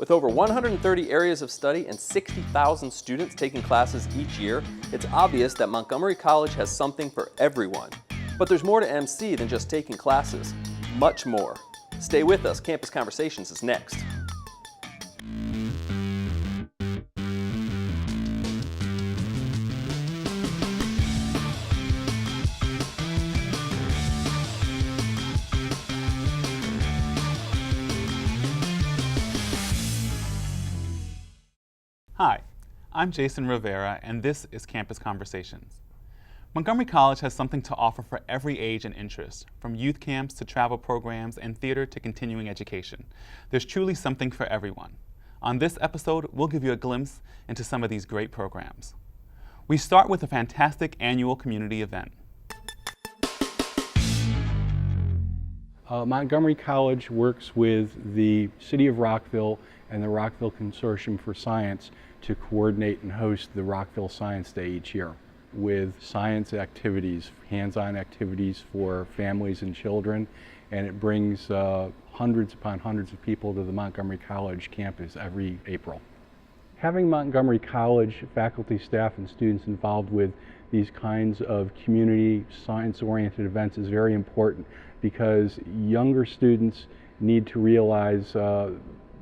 With over 130 areas of study and 60,000 students taking classes each year, it's obvious that Montgomery College has something for everyone. But there's more to MC than just taking classes. Much more. Stay with us, Campus Conversations is next. Hi, I'm Jason Rivera, and this is Campus Conversations. Montgomery College has something to offer for every age and interest, from youth camps to travel programs and theater to continuing education. There's truly something for everyone. On this episode, we'll give you a glimpse into some of these great programs. We start with a fantastic annual community event. Montgomery College works with the City of Rockville and the Rockville Consortium for Science to coordinate and host the Rockville Science Day each year with science activities, hands-on activities for families and children, and it brings hundreds upon hundreds of people to the Montgomery College campus every April. Having Montgomery College faculty, staff, and students involved with these kinds of community science-oriented events is very important because younger students need to realize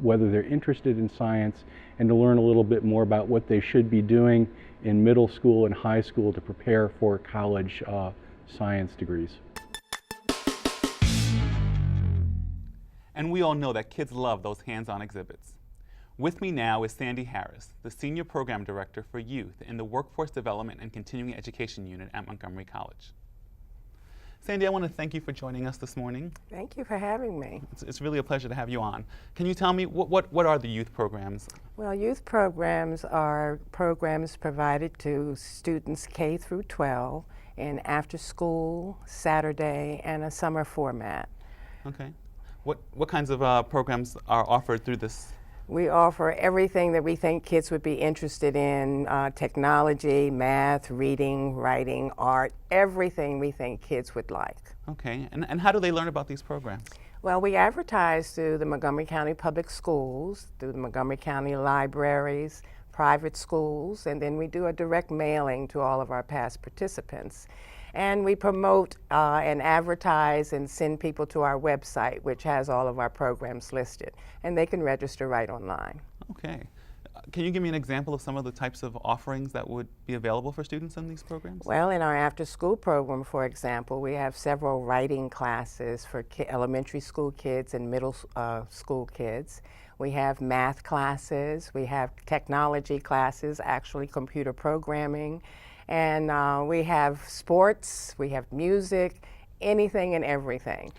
whether they're interested in science and to learn a little bit more about what they should be doing in middle school and high school to prepare for college science degrees. And we all know that kids love those hands-on exhibits. With me now is Sandy Harris, the Senior Program Director for Youth in the Workforce Development and Continuing Education Unit at Montgomery College. Sandy, I want to thank you for joining us this morning. Thank you for having me. It's really a pleasure to have you on. Can you tell me what are the youth programs? Well, youth programs are programs provided to students K through 12 in after school, Saturday, and a summer format. Okay. What kinds of programs are offered through this? We offer everything that we think kids would be interested in, technology, math, reading, writing, art, everything we think kids would like. Okay, and how do they learn about these programs? Well, we advertise through the Montgomery County Public Schools, through the Montgomery County libraries, private schools, and then we do a direct mailing to all of our past participants. And we promote and advertise and send people to our website, which has all of our programs listed. And they can register right online. Okay. Can you give me an example of some of the types of offerings that would be available for students in these programs? Well, in our after-school program, for example, we have several writing classes for elementary school kids and middle school kids. We have math classes. We have technology classes, actually computer programming. And we have sports, we have music, anything and everything.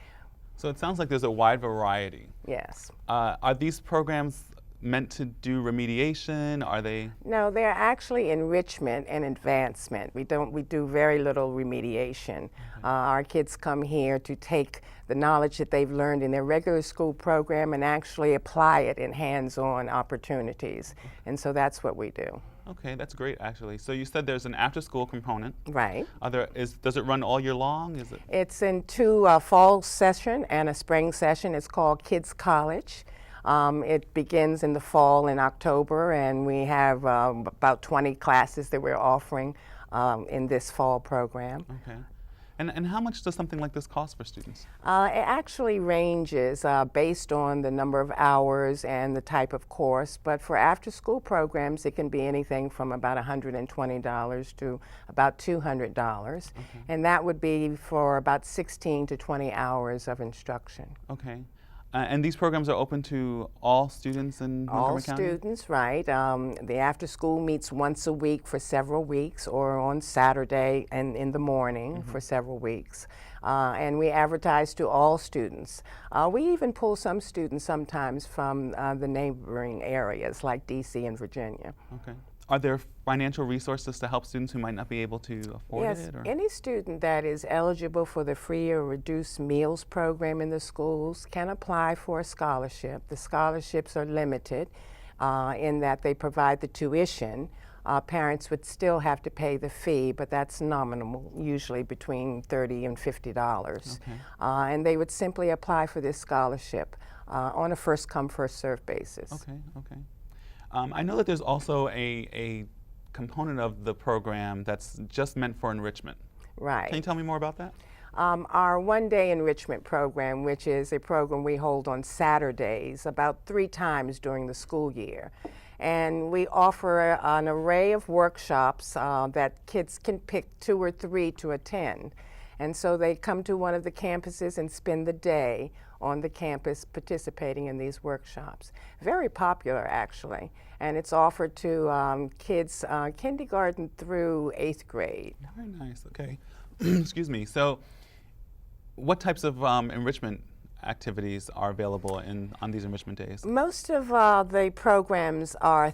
So it sounds like there's a wide variety. Yes. Are these programs meant to do remediation? Are they? No, they're actually enrichment and advancement. We do very little remediation. Okay. Our kids come here to take the knowledge that they've learned in their regular school program and actually apply it in hands-on opportunities. Okay. And so that's what we do. Okay, that's great actually. So you said there's an after-school component. Right. Does it run all year long? It's in two fall session and a spring session. It's called Kids College. It begins in the fall in October, and we have about 20 classes that we're offering in this fall program. Okay. And how much does something like this cost for students? It actually ranges based on the number of hours and the type of course, but for after-school programs, it can be anything from about $120 to about $200, okay. And that would be for about 16 to 20 hours of instruction. Okay. And these programs are open to all students in Montgomery County? All students, right. The after school meets once a week for several weeks, or on Saturday and in the morning for several weeks. And we advertise to all students. We even pull some students sometimes from the neighboring areas like DC and Virginia. Okay. Are there financial resources to help students who might not be able to afford it? Yes, any student that is eligible for the free or reduced meals program in the schools can apply for a scholarship. The scholarships are limited in that they provide the tuition, Parents would still have to pay the fee, but that's nominal, usually between $30 and $50. Okay. And they would simply apply for this scholarship on a first-come, first-served basis. Okay, okay. I know that there's also a component of the program that's just meant for enrichment. Right. Can you tell me more about that? Our one-day enrichment program, which is a program we hold on Saturdays about 3 times during the school year. And we offer an array of workshops that kids can pick 2 or 3 to attend. And so they come to one of the campuses and spend the day on the campus participating in these workshops. Very popular, actually. And it's offered to kids kindergarten through 8th grade. Very nice, okay. Excuse me. So what types of enrichment activities are available on these enrichment days? Most of the programs are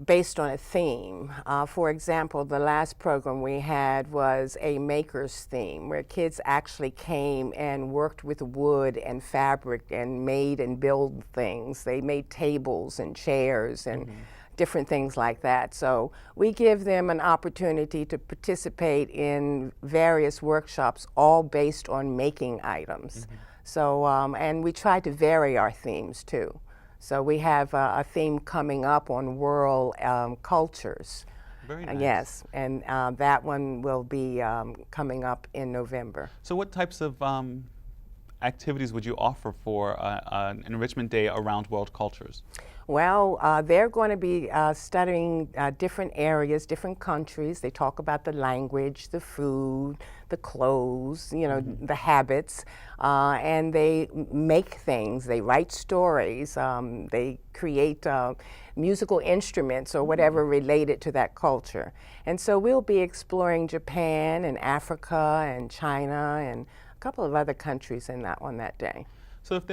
based on a theme. For example, the last program we had was a maker's theme, where kids actually came and worked with wood and fabric and made and built things. They made tables and chairs and different things like that. So we give them an opportunity to participate in various workshops, all based on making items. So, and we try to vary our themes too. So we have a theme coming up on world cultures. Very nice. Yes, and that one will be coming up in November. So what types of activities would you offer for an enrichment day around world cultures? Well, they're going to be studying different areas, different countries. They talk about the language, the food, the clothes, you know, the habits, and they make things. They write stories. They create musical instruments or whatever related to that culture. And so we'll be exploring Japan and Africa and China and a couple of other countries on that day. So if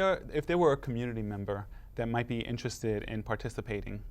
there were a community member that might be interested in participating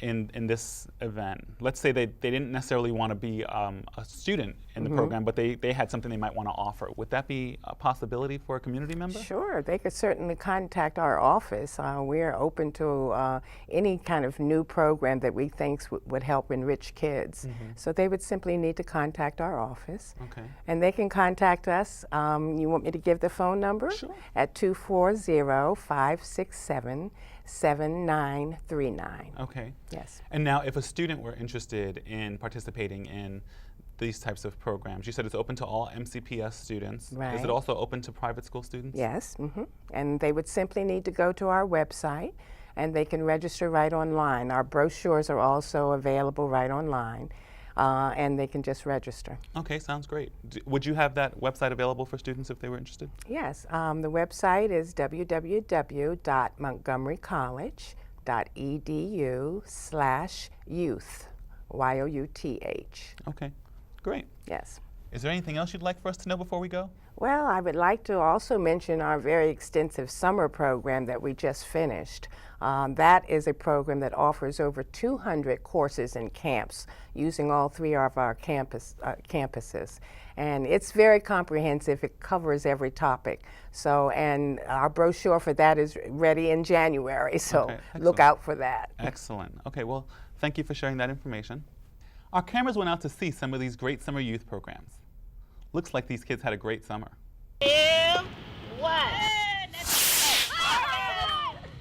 in this event, let's say they didn't necessarily want to be a student in the program, but they had something they might want to offer, would that be a possibility for a community member? Sure, they could certainly contact our office. We're open to any kind of new program that we think would help enrich kids. So they would simply need to contact our office. Okay. And they can contact us. You want me to give the phone number? Sure. At 240-567-7939. Okay. Yes. And now if a student were interested in participating in these types of programs, you said it's open to all MCPS students. Right. Is it also open to private school students? Yes. And they would simply need to go to our website and they can register right online. Our brochures are also available right online. And they can just register. Okay, sounds great. Would you have that website available for students if they were interested? Yes, the website is www.montgomerycollege.edu/youth, Y-O-U-T-H. Okay, great. Yes. Is there anything else you'd like for us to know before we go? Well, I would like to also mention our very extensive summer program that we just finished. That is a program that offers over 200 courses and camps using all 3 of our campuses. And it's very comprehensive. It covers every topic. So, and our brochure for that is ready in January, so Okay, look out for that. Excellent. Okay, well, thank you for sharing that information. Our cameras went out to see some of these great summer youth programs. Looks like these kids had a great summer.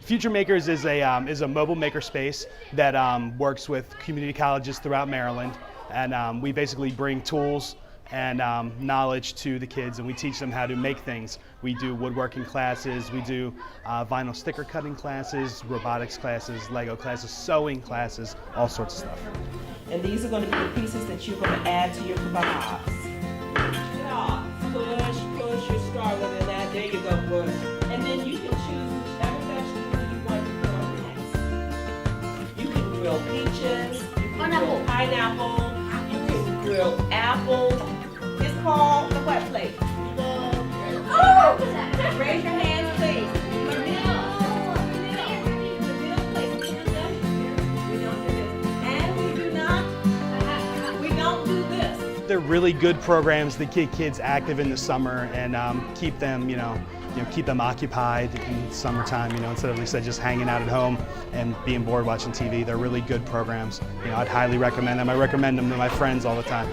Future Makers is a mobile makerspace that works with community colleges throughout Maryland, and we basically bring tools and knowledge to the kids, and we teach them how to make things. We do woodworking classes, we do vinyl sticker cutting classes, robotics classes, Lego classes, sewing classes, all sorts of stuff. And these are going to be the pieces that you're going to add to your kebabs. Push your star with that. There you go, push. And then you can choose whichever vegetable you want to put on next. You can grill peaches, you can grill pineapple, you can grill apples. It's called the what plate? Raise your hands, please. The middle plate. We don't do this. And we don't do this. They're really good programs that get kids active in the summer and keep them, keep them occupied in summertime, instead of, like I said, just hanging out at home and being bored watching TV. They're really good programs. I'd highly recommend them. I recommend them to my friends all the time.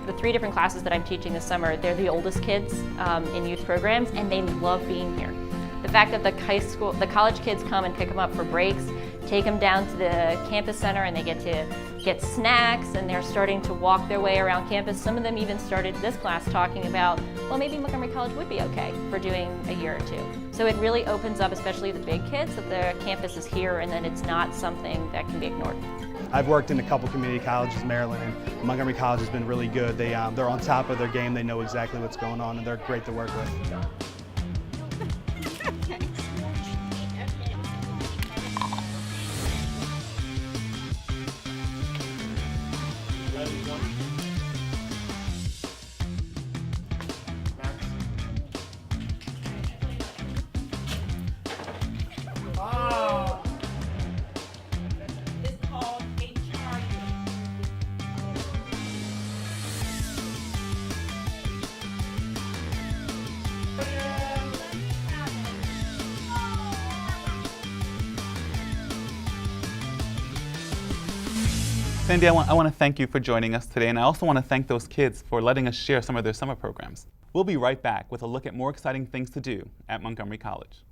The 3 different classes that I'm teaching this summer, they're the oldest kids in youth programs, and they love being here. The fact that the college kids come and pick them up for breaks, take them down to the campus center, and they get to get snacks, and they're starting to walk their way around campus. Some of them even started this class talking about, well, maybe Montgomery College would be okay for doing a year or 2. So it really opens up, especially the big kids, that the campus is here and that it's not something that can be ignored. I've worked in a couple community colleges in Maryland, and Montgomery College has been really good. They're on top of their game. They know exactly what's going on, and they're great to work with. Sandy, I want to thank you for joining us today, and I also want to thank those kids for letting us share some of their summer programs. We'll be right back with a look at more exciting things to do at Montgomery College.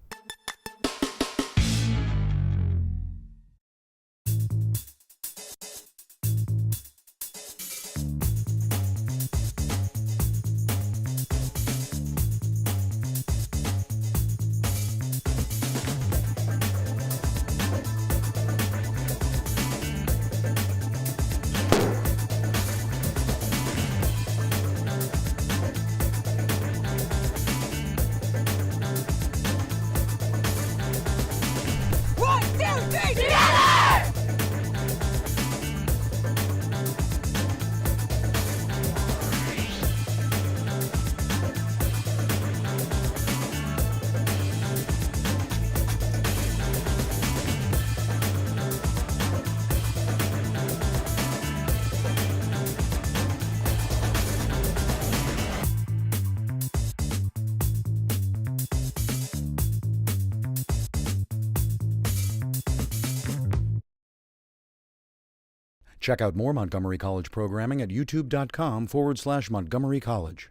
Check out more Montgomery College programming at youtube.com/Montgomery College.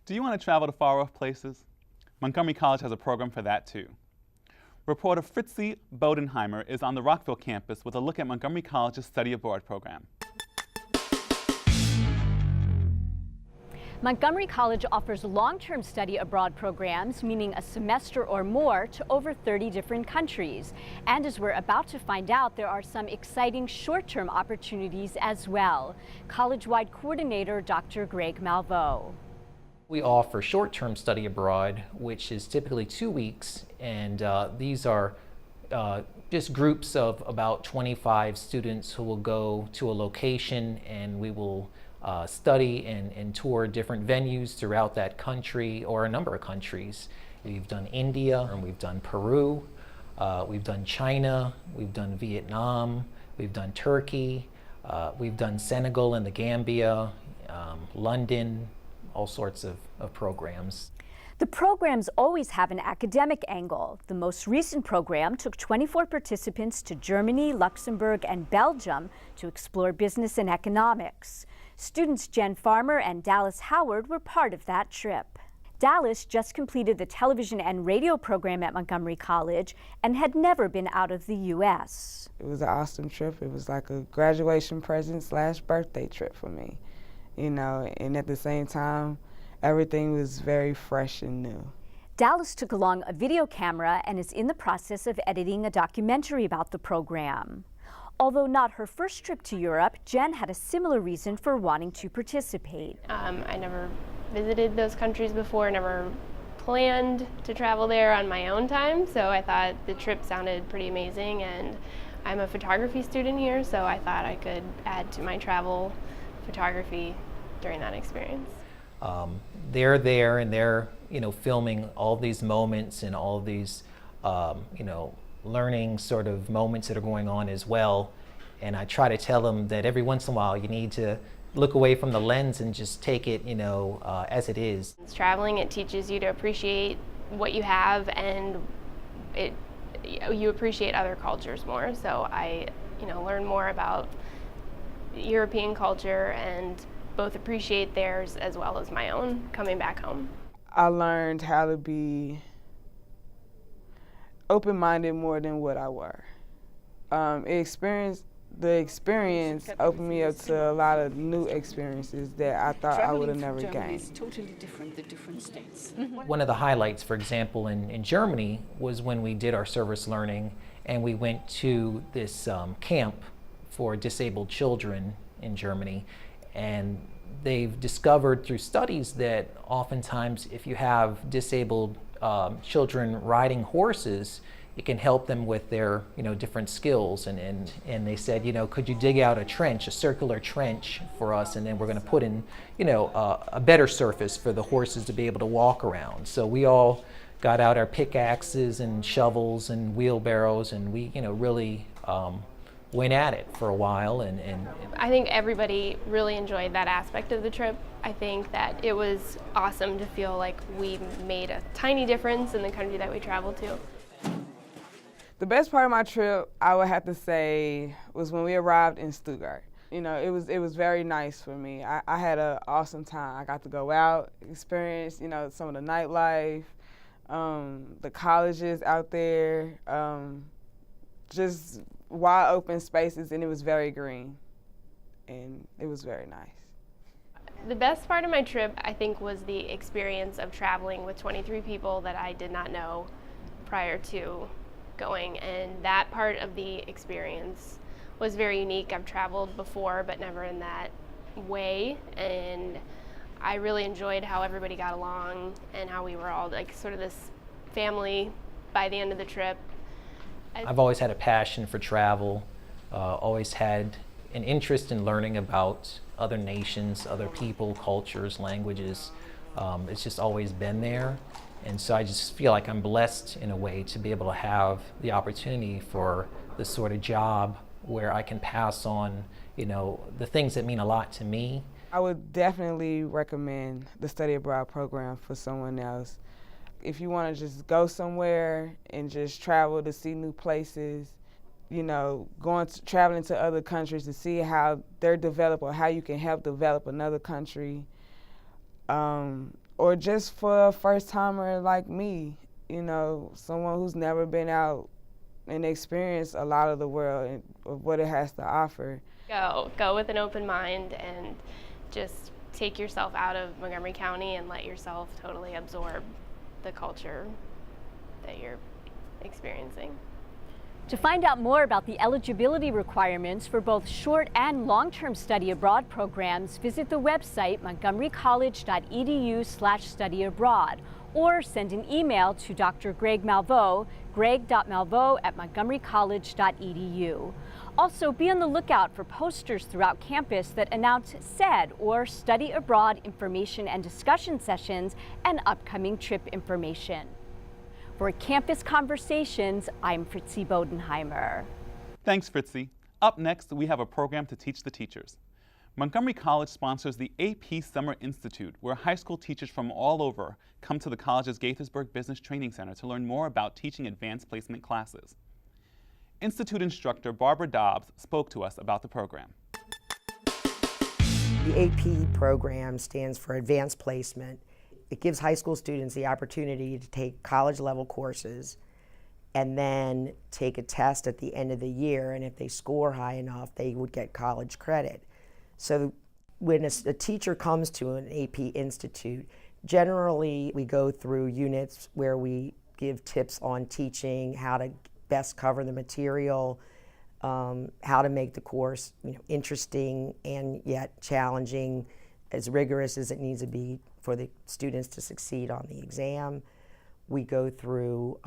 Do you want to travel to far-off places? Montgomery College has a program for that too. Reporter Fritzi Bodenheimer is on the Rockville campus with a look at Montgomery College's Study Abroad program. Montgomery College offers long-term study abroad programs, meaning a semester or more, to over 30 different countries. And as we're about to find out, there are some exciting short-term opportunities as well. College-wide coordinator Dr. Greg Malveaux. We offer short-term study abroad, which is typically 2 weeks, and these are just groups of about 25 students who will go to a location, and we will study and tour different venues throughout that country or a number of countries. We've done India, and we've done Peru, we've done China, we've done Vietnam, we've done Turkey, we've done Senegal and the Gambia, London, all sorts of programs. The programs always have an academic angle. The most recent program took 24 participants to Germany, Luxembourg, and Belgium to explore business and economics. Students Jen Farmer and Dallas Howard were part of that trip. Dallas just completed the television and radio program at Montgomery College and had never been out of the U.S. It was an awesome trip. It was like a graduation present / birthday trip for me, and at the same time, everything was very fresh and new. Dallas took along a video camera and is in the process of editing a documentary about the program. Although not her first trip to Europe, Jen had a similar reason for wanting to participate. I never visited those countries before, never planned to travel there on my own time, so I thought the trip sounded pretty amazing, and I'm a photography student here, so I thought I could add to my travel photography during that experience. They're there and they're filming all these moments and all these learning sort of moments that are going on as well. And I try to tell them that every once in a while you need to look away from the lens and just take it as it is. Traveling, it teaches you to appreciate what you have, and you appreciate other cultures more. So I learn more about European culture and both appreciate theirs as well as my own coming back home. I learned how to be open-minded more than what I were. The experience opened me up to a lot of new experiences that I thought I would have never gained. Is totally different, the different states. One of the highlights, for example, in Germany was when we did our service learning and we went to this camp for disabled children in Germany. And they've discovered through studies that oftentimes if you have disabled children riding horses, it can help them with their different skills. And they said, could you dig out a circular trench for us, and then we're going to put in a better surface for the horses to be able to walk around. So we all got out our pickaxes and shovels and wheelbarrows, and we really went at it for a while. And I think everybody really enjoyed that aspect of the trip. I think that it was awesome to feel like we made a tiny difference in the country that we traveled to. The best part of my trip, I would have to say, was when we arrived in Stuttgart. It was very nice for me. I had an awesome time. I got to go out, experience, some of the nightlife, the colleges out there, just wide open spaces, and it was very green, and it was very nice. The best part of my trip, I think, was the experience of traveling with 23 people that I did not know prior to going, and that part of the experience was very unique. I've traveled before, but never in that way, and I really enjoyed how everybody got along and how we were all like sort of this family by the end of the trip. I've always had a passion for travel, always had an interest in learning about other nations, other people, cultures, languages. It's just always been there. And so I just feel like I'm blessed in a way to be able to have the opportunity for this sort of job where I can pass on, the things that mean a lot to me. I would definitely recommend the study abroad program for someone else. If you want to just go somewhere and just travel to see new places, traveling to other countries to see how they're developed or how you can help develop another country, or just for a first-timer like me, someone who's never been out and experienced a lot of the world and of what it has to offer. Go with an open mind and just take yourself out of Montgomery County and let yourself totally absorb the culture that you're experiencing. To find out more about the eligibility requirements for both short and long-term study abroad programs, visit the website montgomerycollege.edu/study abroad, or send an email to Dr. Greg Malveaux, greg.malveaux@montgomerycollege.edu. Also, be on the lookout for posters throughout campus that announce SED, or Study Abroad Information and Discussion Sessions, and upcoming trip information. For Campus Conversations, I'm Fritzi Bodenheimer. Thanks, Fritzi. Up next, we have a program to teach the teachers. Montgomery College sponsors the AP Summer Institute, where high school teachers from all over come to the college's Gaithersburg Business Training Center to learn more about teaching advanced placement classes. Institute instructor Barbara Dobbs spoke to us about the program. The AP program stands for Advanced Placement. It gives high school students the opportunity to take college-level courses and then take a test at the end of the year, and if they score high enough, they would get college credit. So when a teacher comes to an AP Institute, generally we go through units where we give tips on teaching, how to best cover the material, how to make the course interesting and yet challenging, as rigorous as it needs to be for the students to succeed on the exam. We go through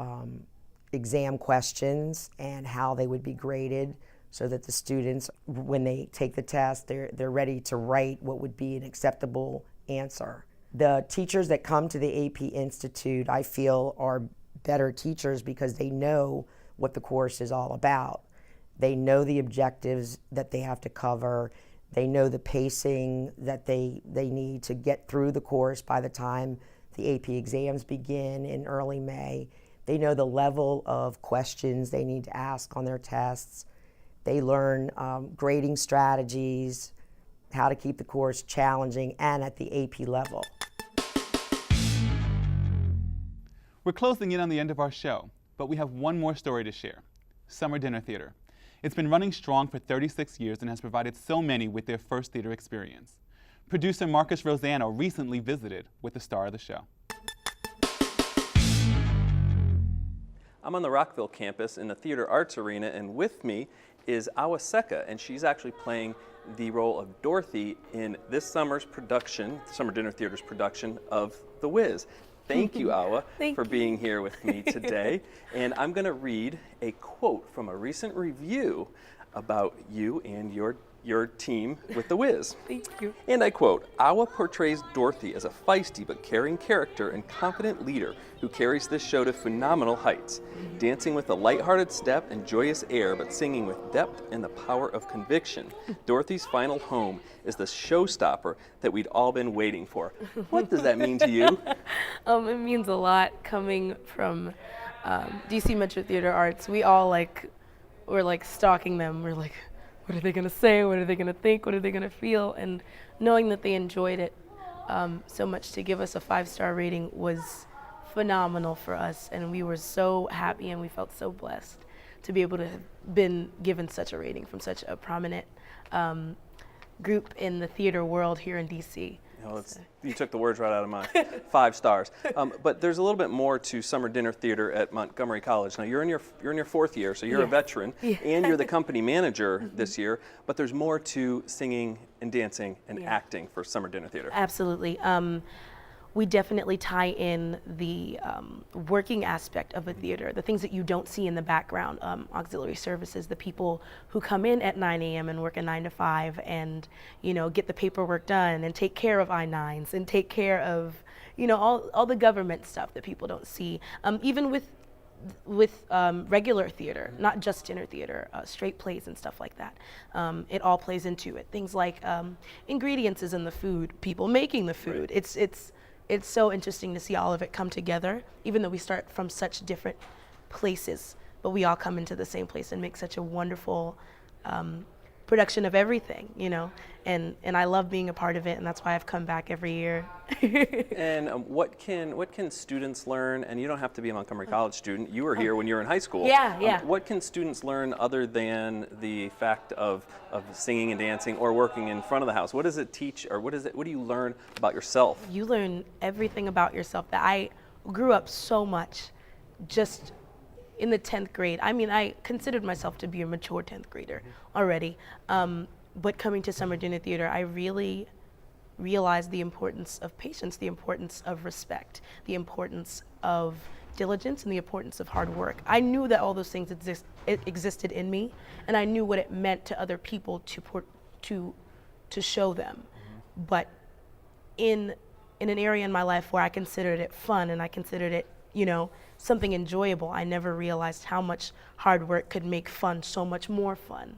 exam questions and how they would be graded so that the students, when they take the test, they're ready to write what would be an acceptable answer. The teachers that come to the AP Institute, I feel, are better teachers because they know what the course is all about. They know the objectives that they have to cover. They know the pacing that they need to get through the course by the time the AP exams begin in early May. They know the level of questions they need to ask on their tests. They learn grading strategies, how to keep the course challenging and at the AP level. We're closing in on the end of our show, but we have one more story to share. Summer Dinner Theater. It's been running strong for 36 years and has provided so many with their first theater experience. Producer Marcus Rosano recently visited with the star of the show. I'm on the Rockville campus in the Theater Arts Arena, and with me is Awa Seka, and she's actually playing the role of Dorothy in this summer's production, Summer Dinner Theater's production of The Wiz. Thank you, Awa, for being here with me today. And I'm going to read a quote from a recent review about you and your team with The Wiz. Thank you. And I quote, "Awa portrays Dorothy as a feisty but caring character and confident leader who carries this show to phenomenal heights, dancing with a lighthearted step and joyous air, but singing with depth and the power of conviction. Dorothy's final home is the showstopper that we'd all been waiting for." What does that mean to you? It means a lot coming from DC Metro Theater Arts. We all we're stalking them. We're like, what are they gonna say? What are they gonna think? What are they gonna feel? And knowing that they enjoyed it so much, to give us a 5-star rating was phenomenal for us, and we were so happy and we felt so blessed to be able to have been given such a rating from such a prominent group in the theater world here in DC. You took the words right out of mine. 5 stars. But there's a little bit more to Summer Dinner Theater at Montgomery College. Now you're in your 4th year, so you're a veteran, and you're the company manager this year. But there's more to singing and dancing and acting for Summer Dinner Theater. Absolutely. We definitely tie in the working aspect of a theater, the things that you don't see in the background, auxiliary services, the people who come in at 9 a.m. and work a 9 to 5 and, get the paperwork done and take care of I-9s and take care of, all the government stuff that people don't see. Even with regular theater, not just dinner theater, straight plays and stuff like that. It all plays into it. Things like ingredients is in the food, people making the food. Right. It's so interesting to see all of it come together, even though we start from such different places, but we all come into the same place and make such a wonderful production of everything, and I love being a part of it, and that's why I've come back every year. And what can students learn? And you don't have to be a Montgomery College student. You were here when you were in high school. Yeah. What can students learn other than the fact of singing and dancing or working in front of the house? What does it teach, or what do you learn about yourself? You learn everything about yourself. That I grew up so much just in the 10th grade. I mean, I considered myself to be a mature 10th grader already. But coming to Summer Dinner Theater, I really realized the importance of patience, the importance of respect, the importance of diligence, and the importance of hard work. I knew that all those things existed in me, and I knew what it meant to other people to show them. But in an area in my life where I considered it fun and I considered it, something enjoyable, I never realized how much hard work could make fun so much more fun.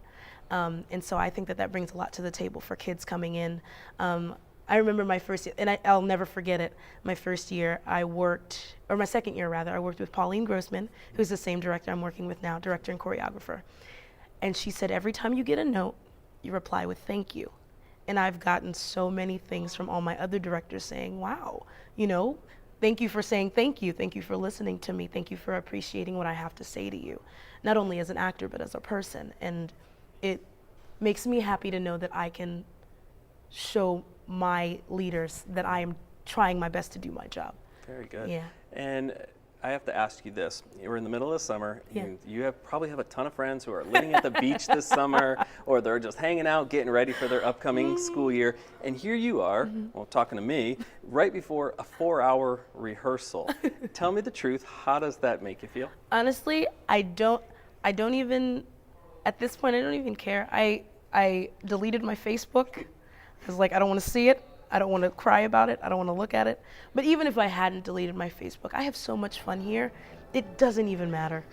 And so I think that brings a lot to the table for kids coming in. I remember my first year, and I'll never forget it, my second year I worked with Pauline Grossman, who's the same director I'm working with now, director and choreographer. And she said, every time you get a note, you reply with thank you. And I've gotten so many things from all my other directors saying, wow, thank you for saying thank you for listening to me, thank you for appreciating what I have to say to you, not only as an actor, but as a person. And it makes me happy to know that I can show my leaders that I am trying my best to do my job. Very good. Yeah. And I have to ask you this. We're in the middle of the summer. Yeah. You probably have a ton of friends who are living at the beach this summer, or they're just hanging out, getting ready for their upcoming school year. And here you are, well, talking to me, right before a 4-hour rehearsal. Tell me the truth. How does that make you feel? Honestly, I don't even, at this point, I don't even care. I deleted my Facebook. I was like, I don't want to see it. I don't want to cry about it. I don't want to look at it. But even if I hadn't deleted my Facebook, I have so much fun here. It doesn't even matter.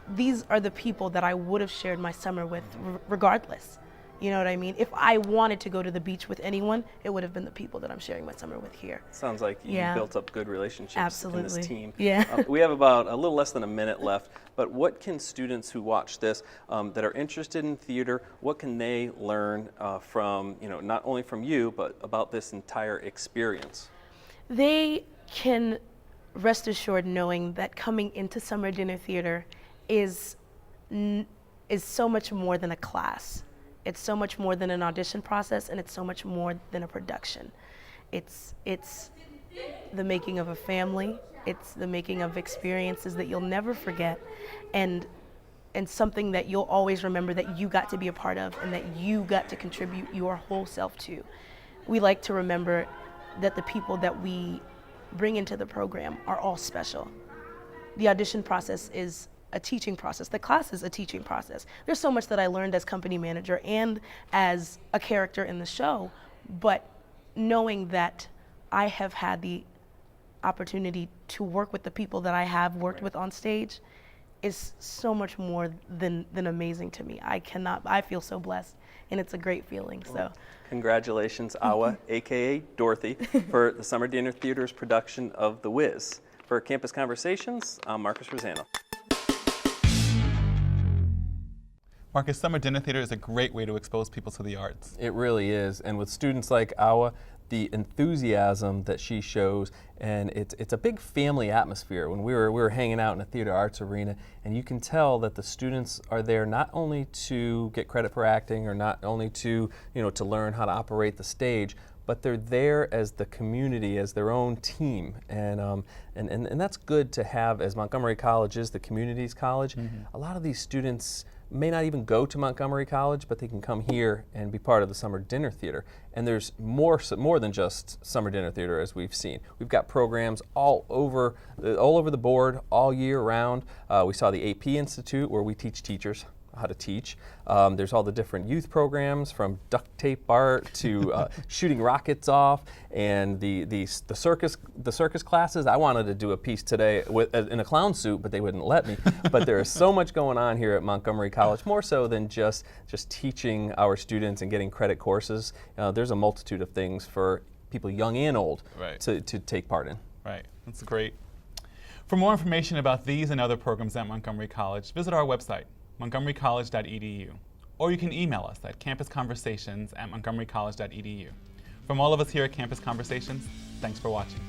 These are the people that I would have shared my summer with regardless. You know what I mean? If I wanted to go to the beach with anyone, it would have been the people that I'm sharing my summer with here. Sounds like you built up good relationships in this team. Yeah. We have about a little less than a minute left, but what can students who watch this that are interested in theater, what can they learn from, not only from you, but about this entire experience? They can rest assured knowing that coming into Summer Dinner Theater is so much more than a class. It's so much more than an audition process, and it's so much more than a production. It's the making of a family. It's the making of experiences that you'll never forget, and something that you'll always remember that you got to be a part of and that you got to contribute your whole self to. We like to remember that the people that we bring into the program are all special. The audition process is a teaching process. The class is a teaching process. There's so much that I learned as company manager and as a character in the show, but knowing that I have had the opportunity to work with the people that I have worked with on stage is so much more than amazing to me. I feel so blessed, and it's a great feeling. So, congratulations, Awa, aka Dorothy, for the Summer Dinner Theater's production of The Wiz. For Campus Conversations, I'm Marcus Rosano. Marcus, Summer Dinner Theater is a great way to expose people to the arts. It really is, and with students like Awa, the enthusiasm that she shows, and it's a big family atmosphere. When we were hanging out in a theater arts arena, and you can tell that the students are there not only to get credit for acting, or not only to to learn how to operate the stage, but they're there as the community, as their own team, and that's good to have. As Montgomery College is the community's college, a lot of these students may not even go to Montgomery College, but they can come here and be part of the Summer Dinner Theater. And there's more than just Summer Dinner Theater, as we've seen. We've got programs all over the board, all year round. We saw the AP Institute, where we teach teachers how to teach. There's all the different youth programs, from duct tape art to shooting rockets off, and the circus classes. I wanted to do a piece today in a clown suit, but they wouldn't let me. But there is so much going on here at Montgomery College, more so than just teaching our students and getting credit courses. There's a multitude of things for people young and old to take part in. Right, that's great. For more information about these and other programs at Montgomery College, visit our website, montgomerycollege.edu, or you can email us at campusconversations@montgomerycollege.edu. From all of us here at Campus Conversations, thanks for watching.